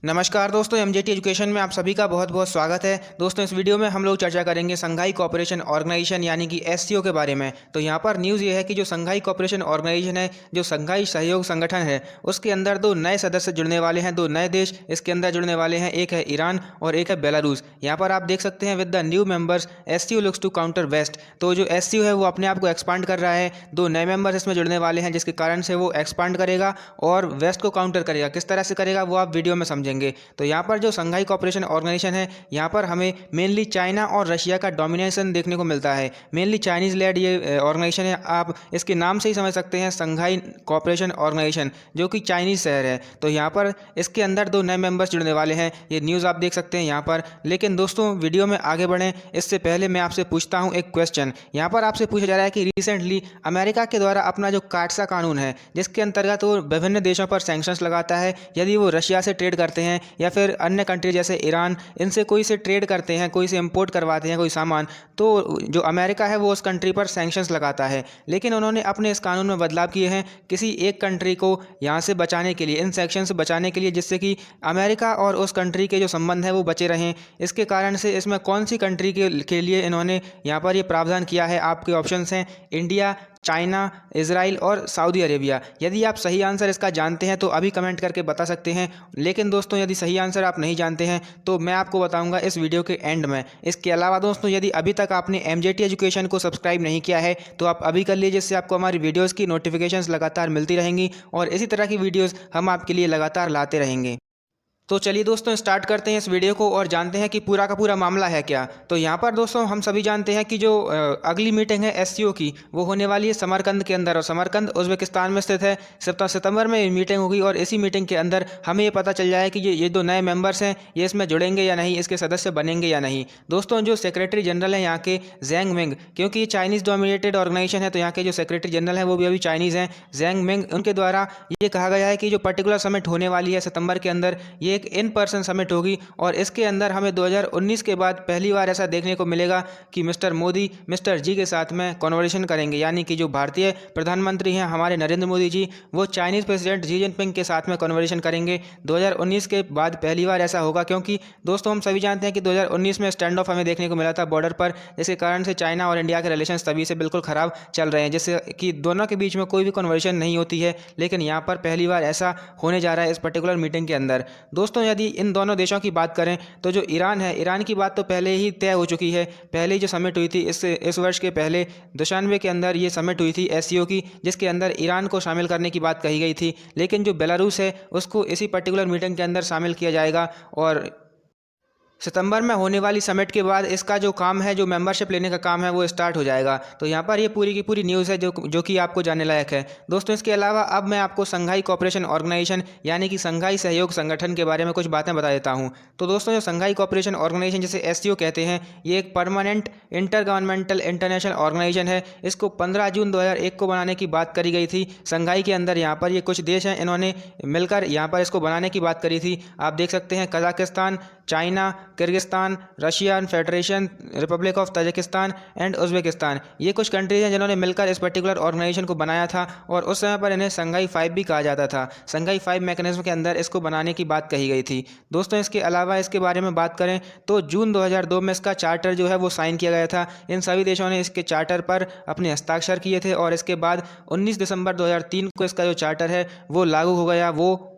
नमस्कार दोस्तों, MJT education में आप सभी का बहुत बहुत स्वागत है। दोस्तों, इस वीडियो में हम लोग चर्चा करेंगे संघाई कोऑपरेशन ऑर्गेनाइजेशन यानी कि एससीओ के बारे में। तो यहाँ पर न्यूज़ ये है कि जो संघाई कोऑपरेशन ऑर्गेनाइजेशन है, जो संघाई सहयोग संगठन है, उसके अंदर दो नए सदस्य जुड़ने वाले हैं। दो नए देश इसके अंदर जुड़ने वाले हैं, एक है ईरान और एक है बेलारूस। यहाँ पर आप देख सकते हैं, with the new members SCO looks to counter west. तो जो एससीओ है वो अपने आप को एक्सपांड कर रहा है। दो नए मेंबर्स इसमें जुड़ने वाले हैं, जिसके कारण से वो एक्सपांड करेगा और वेस्ट को काउंटर करेगा। किस तरह से करेगा वो आप वीडियो में समझेंगे। तो यहाँ पर जो संघाई कोऑपरेशन ऑर्गेनाइजेशन है, यहाँ पर हमें मेनली चाइना और रशिया का डोमिनेशन देखने को मिलता है। मेनली चाइनीज़ लेड ये ऑर्गेनाइजेशन है। आप इसके नाम से ही समझ सकते हैं, संघाई कोऑपरेशन ऑर्गेनाइजेशन, जो कि चाइनीज़ शहर है। तो यहाँ पर इसके अंदर दो नए मेंबर्स जुड़ने वाले हैं। ये न्यूज़ आप देख सकते हैं यहाँ पर। लेकिन दोस्तों, वीडियो में आगे बढ़ें इससे पहले मैं आपसे पूछता हूँ एक क्वेश्चन। यहाँ पर आपसे पूछा जा रहा है कि रिसेंटली अमेरिका के द्वारा अपना जो काटसा कानून है, जिसके अंतर्गत वो विभिन्न देशों पर सैंक्शंस लगाता है यदि वो रशिया से ट्रेड करते हैं या फिर अन्य कंट्री जैसे ईरान, इनसे कोई से ट्रेड करते हैं, कोई से इंपोर्ट करवाते हैं कोई सामान, तो जो अमेरिका है वो उस कंट्री पर सैंक्शंस लगाता है। लेकिन उन्होंने अपने इस कानून में बदलाव किए हैं किसी एक कंट्री को यहाँ से बचाने के लिए, इन सैंक्शन से बचाने के लिए, जिससे कि अमेरिका और उस कंट्री के जो संबंध है वो बचे रहें। इसके कारण से इसमें कौन सी कंट्री के लिए इन्होंने यहाँ पर ये प्रावधान किया है, आपके ऑप्शंस हैं इंडिया, चाइना, इजराइल और सऊदी अरेबिया। यदि आप सही आंसर इसका जानते हैं तो अभी कमेंट करके बता सकते हैं। लेकिन दोस्तों, यदि सही आंसर आप नहीं जानते हैं तो मैं आपको बताऊंगा इस वीडियो के एंड में। इसके अलावा दोस्तों, यदि अभी तक आपने एमजेटी एजुकेशन को सब्सक्राइब नहीं किया है तो आप अभी कर लीजिए, जिससे आपको हमारी वीडियोज़ की नोटिफिकेशंस लगातार मिलती रहेंगी और इसी तरह की वीडियोज़ हम आपके लिए लगातार लाते रहेंगे। तो चलिए दोस्तों, स्टार्ट करते हैं इस वीडियो को और जानते हैं कि पूरा का पूरा मामला है क्या। तो यहाँ पर दोस्तों, हम सभी जानते हैं कि जो अगली मीटिंग है एससीओ की, वो होने वाली है समरकंद के अंदर, और समरकंद उज़्बेकिस्तान में स्थित है। सितंबर में मीटिंग होगी और इसी मीटिंग के अंदर हमें ये पता चल जाए कि ये दो नए मेंबर्स हैं, ये इसमें जुड़ेंगे या नहीं, इसके सदस्य बनेंगे या नहीं। दोस्तों, जो सेक्रेटरी जनरल है यहाँ के, जैंग मिंग, क्योंकि ये चाइनीज़ डोमिनेटेड ऑर्गेनाइजेशन है, तो यहाँ के जो सेक्रेटरी जनरल हैं वो भी अभी चाइनीज़ हैं, जैंग मिंग। उनके द्वारा ये कहा गया है कि जो पर्टिकुलर समिट होने वाली है सितंबर के अंदर, ये एक इन पर्सन समिट होगी और इसके अंदर हमें 2019 के बाद पहली बार ऐसा देखने को मिलेगा कि मिस्टर मोदी मिस्टर जी के साथ में कन्वर्सेशन करेंगे। यानी कि जो भारतीय प्रधानमंत्री हैं हमारे नरेंद्र मोदी जी, वो चाइनीज़ प्रेसिडेंट शी जिनपिंग के साथ में कन्वर्सेशन करेंगे। 2019 के बाद पहली बार ऐसा होगा, क्योंकि दोस्तों हम सभी जानते हैं कि 2019 में स्टैंड ऑफ हमें देखने को मिला था बॉर्डर पर, जिसके कारण से चाइना और इंडिया के रिलेशन तभी से बिल्कुल ख़राब चल रहे हैं, जिससे कि दोनों के बीच में कोई भी कन्वर्सेशन नहीं होती है। लेकिन यहाँ पर पहली बार ऐसा होने जा रहा है इस पर्टिकुलर मीटिंग के अंदर। दोस्तों, यदि इन दोनों देशों की बात करें तो जो ईरान है, ईरान की बात तो पहले ही तय हो चुकी है। पहले ही जो समिट हुई थी इस वर्ष के पहले 92 के अंदर ये समिट हुई थी एससीओ की, जिसके अंदर ईरान को शामिल करने की बात कही गई थी। लेकिन जो बेलारूस है उसको इसी पर्टिकुलर मीटिंग के अंदर शामिल किया जाएगा और सितंबर में होने वाली समिट के बाद इसका जो काम है, जो मेंबरशिप लेने का काम है, वो स्टार्ट हो जाएगा। तो यहाँ पर ये पूरी की पूरी न्यूज़ है जो कि आपको जानने लायक है। दोस्तों, इसके अलावा अब मैं आपको संघाई कोऑपरेशन ऑर्गेनाइजेशन यानी कि संघाई सहयोग संगठन के बारे में कुछ बातें बता देता हूँ। तो दोस्तों, जो संघाई कोऑपरेशन ऑर्गेनाइजेशन, जिसे एससीओ कहते हैं, ये एक permanent inter governmental international organisation है। इसको 15 जून 2001 को बनाने की बात करी गई थी। संघाई के अंदर यहाँ पर ये कुछ देश हैं, इन्होंने मिलकर यहाँ पर इसको बनाने की बात करी थी। आप देख सकते हैं Kazakhstan, China, Kyrgyzstan, Russian federation, Republic of Tajikistan and Uzbekistan, ये कुछ कंट्रीज हैं जिन्होंने मिलकर इस पर्टिकुलर ऑर्गेनाइजेशन को बनाया था और उस समय पर इन्हें संघाई 5 भी कहा जाता था। संघाई 5 मैकेनिज्म के अंदर इसको बनाने की बात कही गई थी। दोस्तों, इसके अलावा इसके बारे में बात करें तो जून 2002 में इसका चार्टर जो है वो साइन किया गया था। इन सभी देशों ने इसके चार्टर पर अपने हस्ताक्षर किए थे और इसके बाद 19 दिसंबर 2003 को इसका जो चार्टर है वो लागू हो गया, वो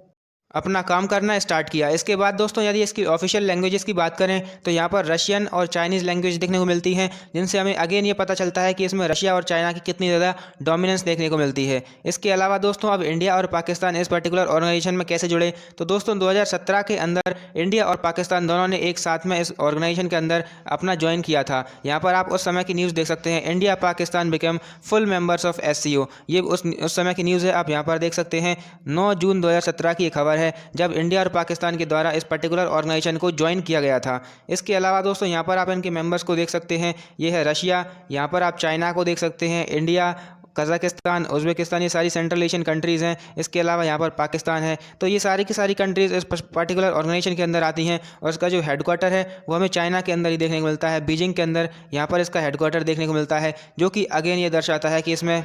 अपना काम करना स्टार्ट किया। इसके बाद दोस्तों, यदि इसकी ऑफिशियल लैंग्वेजेस की बात करें तो यहाँ पर रशियन और चाइनीज़ लैंग्वेज देखने को मिलती हैं, जिनसे हमें अगेन ये पता चलता है कि इसमें रशिया और चाइना की कितनी ज़्यादा डोमिनेंस देखने को मिलती है। इसके अलावा दोस्तों, अब इंडिया और पाकिस्तान इस पर्टिकुलर ऑर्गेनाइजेशन में कैसे जुड़े, तो दोस्तों 2017 के अंदर इंडिया और पाकिस्तान दोनों ने एक साथ में इस ऑर्गेनाइजेशन के अंदर अपना ज्वाइन किया था। यहाँ पर आप उस समय की न्यूज़ देख सकते हैं, India Pakistan become full members of SCO. ये उस समय की न्यूज़ है, आप यहाँ पर देख सकते हैं। 9 जून 2017 की खबर है, जब इंडिया और पाकिस्तान के द्वारा इस पर्टिकुलर ऑर्गेनाइजेशन को ज्वाइन किया गया था। इसके अलावा दोस्तों, यहाँ पर आप इनके मेंबर्स को देख सकते हैं। ये है रशिया, यहाँ पर आप चाइना को देख सकते हैं, इंडिया, कजाकिस्तान, उज़्बेकिस्तान, ये सारी सेंट्रल एशियन कंट्रीज़ हैं। इसके अलावा यहाँ पर पाकिस्तान है। तो ये सारी की सारी कंट्रीज़ इस पर्टिकुलर ऑर्गेनाइजेशन के अंदर आती हैं और इसका जो हेडक्वार्टर है वो हमें चाइना के अंदर ही देखने को मिलता है, बीजिंग के अंदर यहाँ पर इसका हेडक्वार्टर देखने को मिलता है, जो कि अगेन ये दर्शाता है कि इसमें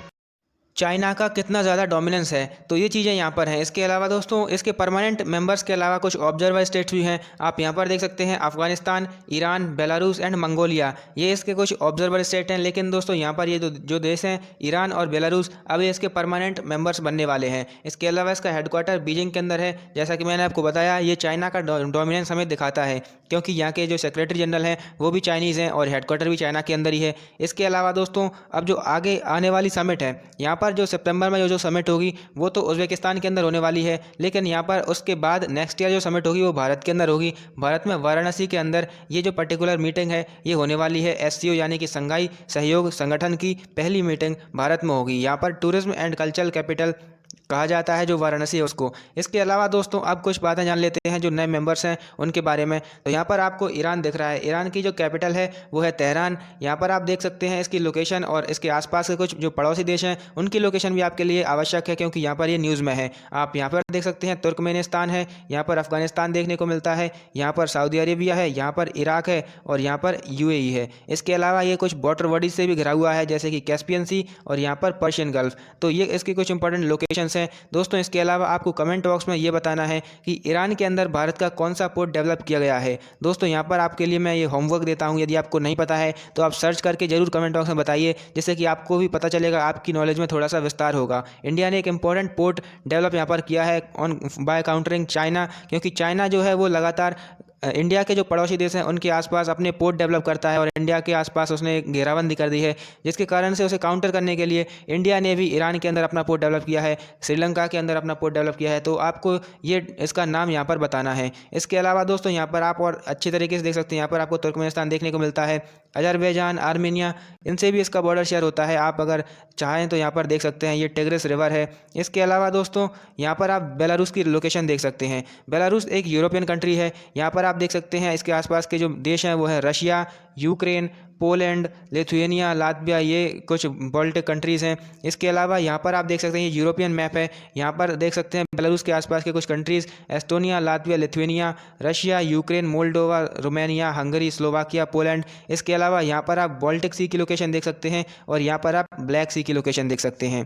चाइना का कितना ज़्यादा डोमिनेंस है, तो ये चीज़ें यहाँ पर हैं। इसके अलावा दोस्तों इसके परमानेंट मेंबर्स के अलावा कुछ ऑब्जर्वर स्टेट्स भी हैं। आप यहाँ पर देख सकते हैं Afghanistan, Iran, Belarus and Mongolia, ये इसके कुछ ऑब्जर्वर स्टेट हैं। लेकिन दोस्तों यहाँ पर ये जो देश हैं ईरान और बेलारूस, अब ये इसके परमानेंट मेंबर्स बनने वाले हैं। इसके अलावा इसका हेडक्वार्टर बीजिंग के अंदर है। जैसा कि मैंने आपको बताया, ये चाइना का डोमिनेंस हमें दिखाता है, क्योंकि यहाँ के जो सेक्रेटरी जनरल हैं वो भी चाइनीज़ हैं और हेडक्वार्टर भी चाइना के अंदर ही है। इसके अलावा दोस्तों अब जो आगे आने वाली समिट है, यहाँ पर जो सितंबर में जो समिट होगी वो तो उज़्बेकिस्तान के अंदर होने वाली है, लेकिन यहाँ पर उसके बाद नेक्स्ट ईयर जो समिट होगी वो भारत के अंदर होगी। भारत में वाराणसी के अंदर ये जो पर्टिकुलर मीटिंग है ये होने वाली है। एससीओ यानी कि शंघाई सहयोग संगठन की पहली मीटिंग भारत में होगी। यहाँ पर टूरिज्म एंड कल्चरल कैपिटल कहा जाता है जो वाराणसी है उसको। इसके अलावा दोस्तों अब कुछ बातें जान लेते हैं जो नए मेंबर्स हैं उनके बारे में। तो यहाँ पर आपको ईरान दिख रहा है। ईरान की जो कैपिटल है वो है तेहरान। यहाँ पर आप देख सकते हैं इसकी लोकेशन और इसके आसपास के कुछ जो पड़ोसी देश हैं उनकी लोकेशन भी आपके लिए आवश्यक है, क्योंकि यहाँ पर ये न्यूज़ में है। आप यहाँ पर देख सकते हैं तुर्कमेनिस्तान है, यहाँ पर अफगानिस्तान देखने को मिलता है, यहाँ पर सऊदी अरेबिया है, यहाँ पर इराक है और यहाँ पर यूएई है। इसके अलावा ये कुछ वाटर बॉडीज से भी घिरा हुआ है, जैसे कि कैस्पियन सी और यहाँ पर पर्शियन गल्फ। तो ये इसकी कुछ इंपॉर्टेंट लोकेशंस हैं दोस्तों। इसके अलावा आपको कमेंट बॉक्स में ये बताना है कि ईरान के अंदर भारत का कौन सा पोर्ट डेवलप किया गया है। दोस्तों यहाँ पर आपके लिए मैं ये होमवर्क देता हूँ, यदि आपको नहीं पता है तो आप सर्च करके जरूर कमेंट बॉक्स में बताइए, जिससे कि आपको भी पता चलेगा, आपकी नॉलेज में थोड़ा सा विस्तार होगा। इंडिया ने एक इंपॉर्टेंट पोर्ट डेवलप यहाँ पर किया है ऑन बाय काउंटरिंग चाइना, क्योंकि चाइना जो है वो लगातार इंडिया के जो पड़ोसी देश हैं उनके आसपास अपने पोर्ट डेवलप करता है और इंडिया के आसपास उसने घेराबंदी कर दी है, जिसके कारण से उसे काउंटर करने के लिए इंडिया ने भी ईरान के अंदर अपना पोर्ट डेवलप किया है, श्रीलंका के अंदर अपना पोर्ट डेवलप किया है। तो आपको ये इसका नाम यहाँ पर बताना है। इसके अलावा दोस्तों यहाँ पर आप और अच्छी तरीके से देख सकते हैं, यहाँ पर आपको तुर्कमेनिस्तान देखने को मिलता है, अजरबैजान, आर्मेनिया, इनसे भी इसका बॉर्डर शेयर होता है। आप अगर चाहें तो यहाँ पर देख सकते हैं, ये टिग्रिस रिवर है। इसके अलावा दोस्तों यहाँ पर आप बेलारूस की लोकेशन देख सकते हैं। बेलारूस एक यूरोपियन कंट्री है। यहाँ पर आप देख सकते हैं इसके आसपास के जो देश हैं वो है Russia, Ukraine, Poland, Lithuania, Latvia, ये कुछ बाल्टिक कंट्रीज़ हैं। इसके अलावा यहाँ पर आप देख सकते हैं ये यूरोपियन मैप है। यहाँ पर देख सकते हैं बेलारूस के आसपास के कुछ countries Estonia, Latvia, Lithuania, Russia, Ukraine, Moldova, Romania, Hungary, Slovakia, Poland. इसके अलावा यहाँ पर आप बाल्टिक सी की लोकेशन देख सकते हैं और यहाँ पर आप ब्लैक सी की लोकेशन देख सकते हैं।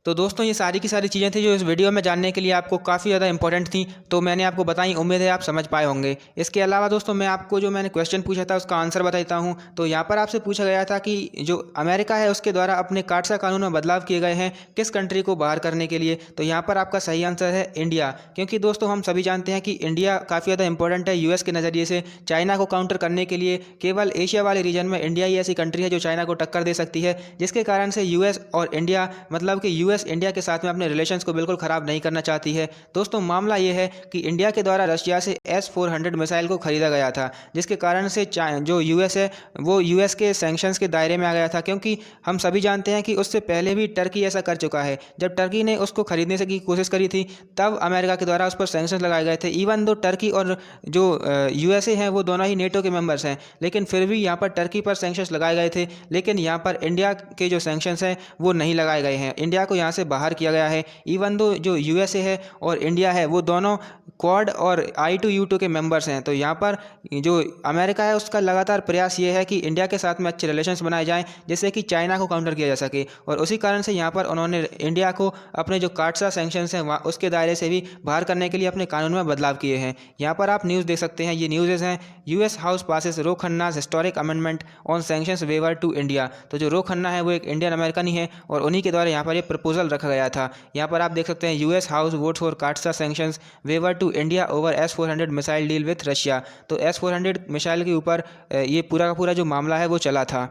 तो दोस्तों ये सारी की सारी चीज़ें थी जो इस वीडियो में जानने के लिए आपको काफ़ी ज़्यादा इंपॉर्टेंट थी, तो मैंने आपको बताई। उम्मीद है आप समझ पाए होंगे। इसके अलावा दोस्तों मैं आपको जो मैंने क्वेश्चन पूछा था उसका आंसर बताता हूँ। तो यहाँ पर आपसे पूछा गया था कि जो अमेरिका है उसके द्वारा अपने काटसा कानून में बदलाव किए गए हैं किस कंट्री को बाहर करने के लिए। तो यहाँ पर आपका सही आंसर है इंडिया, क्योंकि दोस्तों हम सभी जानते हैं कि इंडिया काफ़ी ज़्यादा इंपॉर्टेंट है यूएस के नज़रिए से। चाइना को काउंटर करने के लिए केवल एशिया वाले रीजन में इंडिया ही ऐसी कंट्री है जो चाइना को टक्कर दे सकती है, जिसके कारण से यूएस और इंडिया, मतलब कि यूएस इंडिया के साथ में अपने रिलेशंस को बिल्कुल ख़राब नहीं करना चाहती है। दोस्तों मामला ये है कि इंडिया के द्वारा रशिया से S-400 मिसाइल को खरीदा गया था, जिसके कारण से जो यूएस है वो यूएस के सैंक्शंस के दायरे में आ गया था, क्योंकि हम सभी जानते हैं कि उससे पहले भी टर्की ऐसा कर चुका है। जब टर्की ने उसको खरीदने की कोशिश करी थी तब अमेरिका के द्वारा उस पर सैंक्शंस लगाए गए थे। इवन दो टर्की और जो यूएसए हैं वो दोनों ही नेटो के मेंबर्स हैं, लेकिन फिर भी यहाँ पर टर्की पर सैंक्शंस लगाए गए थे, लेकिन यहाँ पर इंडिया के जो सैंक्शंस हैं वो नहीं लगाए गए हैं। इंडिया को यहाँ से बाहर किया गया है। इवन दो जो यूएसए है और इंडिया है वो दोनों क्वाड और I2U2 के मेंबर्स हैं। तो यहाँ पर जो अमेरिका है उसका लगातार प्रयास ये है कि इंडिया के साथ में अच्छे रिलेशंस बनाए जाएं, जिससे कि चाइना को काउंटर किया जा सके। और उसी कारण से यहाँ पर उन्होंने इंडिया को अपने जो काटसा सैंक्शंस हैं उसके दायरे से भी बाहर करने के लिए अपने कानून में बदलाव किए हैं। यहाँ पर आप न्यूज़ देख सकते हैं, ये न्यूज़ हैं US house passes Ro Khanna's historic amendment on sanctions waiver to India. तो जो रो खन्ना है वो एक इंडियन अमेरिकन ही है और उन्हीं के द्वारा यहाँ पर ये प्रपोजल रखा गया था। यहाँ पर आप देख सकते हैं US house votes for CAATSA sanctions waiver to India over S-400 missile deal with Russia. तो S-400 मिसाइल के ऊपर ये पूरा का पूरा जो मामला है वो चला था।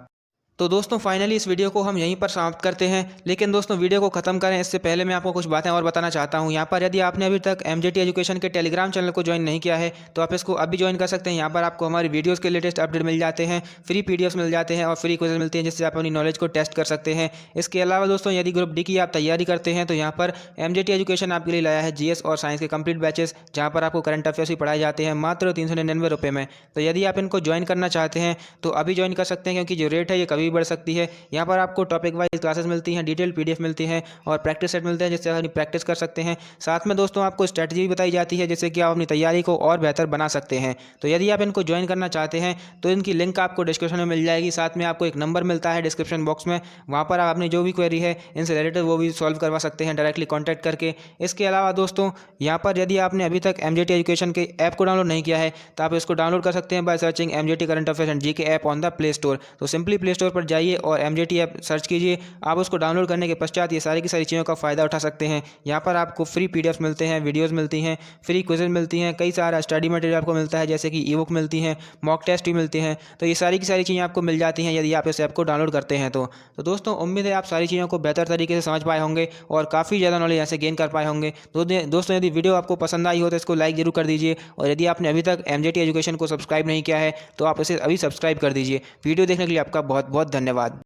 तो दोस्तों फाइनली इस वीडियो को हम यहीं पर समाप्त करते हैं, लेकिन दोस्तों वीडियो को ख़त्म करें इससे पहले मैं आपको कुछ बातें और बताना चाहता हूं। यहाँ पर यदि आपने अभी तक MJT एजुकेशन के टेलीग्राम चैनल को ज्वाइन नहीं किया है तो आप इसको अभी ज्वाइन कर सकते हैं। यहाँ पर आपको हमारी वीडियोज़ के लेटेस्ट अपडेट मिल जाते हैं, फ्री PDFs मिल जाते हैं और फ्री क्विज़ मिलते हैं, जिससे आप अपनी नॉलेज को टेस्ट कर सकते हैं। इसके अलावा दोस्तों यदि ग्रुप D की आप तैयारी करते हैं तो यहाँ पर MJT एजुकेशन आपके लिए लाया है GS और साइंस के कंप्लीट बैचेस, जहाँ पर आपको करंट अफेयर्स भी पढ़ाए जाते हैं मात्र 399 रुपये में। तो यदि आप इनको ज्वाइन करना चाहते हैं तो अभी ज्वाइन कर सकते हैं, क्योंकि जो रेट है ये कभी बढ़ सकती है। यहाँ पर आपको टॉपिक वाइज क्लासेस मिलती हैं, डिटेल PDF मिलती हैं और प्रैक्टिस सेट मिलते हैं जिससे आप प्रैक्टिस कर सकते हैं। साथ में दोस्तों आपको स्ट्रैटेजी भी बताई जाती है जिससे कि आप अपनी तैयारी को और बेहतर बना सकते हैं। तो यदि आप इनको ज्वाइन करना चाहते हैं तो इनकी लिंक आपको डिस्क्रिप्शन में मिल जाएगी। साथ में आपको एक नंबर मिलता है डिस्क्रिप्शन बॉक्स में, वहाँ पर आप अपनी जो भी क्वेरी है इनसे रिलेटेड वो भी सॉल्व करवा सकते हैं डायरेक्टली कॉन्टैक्ट करके। इसके अलावा दोस्तों यहाँ पर यदि आपने अभी तक MJT एजुकेशन के ऐप को डाउनलोड नहीं किया है तो आप इसको डाउनलोड कर सकते हैं by searching MJT current affairs and GK app on the play store. तो सिंपली प्ले स्टोर पर जाइए और MJT ऐप सर्च कीजिए। आप उसको डाउनलोड करने के पश्चात ये सारी की सारी चीज़ों का फ़ायदा उठा सकते हैं। यहाँ पर आपको फ्री PDF मिलते हैं, वीडियोज़ मिलती हैं, फ्री क्विज़ मिलती हैं, कई सारा स्टडी मटेरियल आपको मिलता है जैसे कि ई बुक मिलती हैं, मॉक टेस्ट भी मिलते हैं। तो ये सारी की सारी चीज़ें आपको मिल जाती हैं यदि आप इस ऐप को डाउनलोड करते हैं तो दोस्तों उम्मीद है आप सारी चीज़ों को बेहतर तरीके से समझ पाए होंगे और काफ़ी ज़्यादा नॉलेज यहाँ से गेन कर पाए होंगे। तो दोस्तों यदि वीडियो आपको पसंद आई हो तो इसको लाइक जरूर कर दीजिए और यदि आपने अभी तक MJT एजुकेशन को सब्सक्राइब नहीं किया है तो आप इसे अभी सब्सक्राइब कर दीजिए। वीडियो देखने के लिए आपका बहुत बहुत धन्यवाद।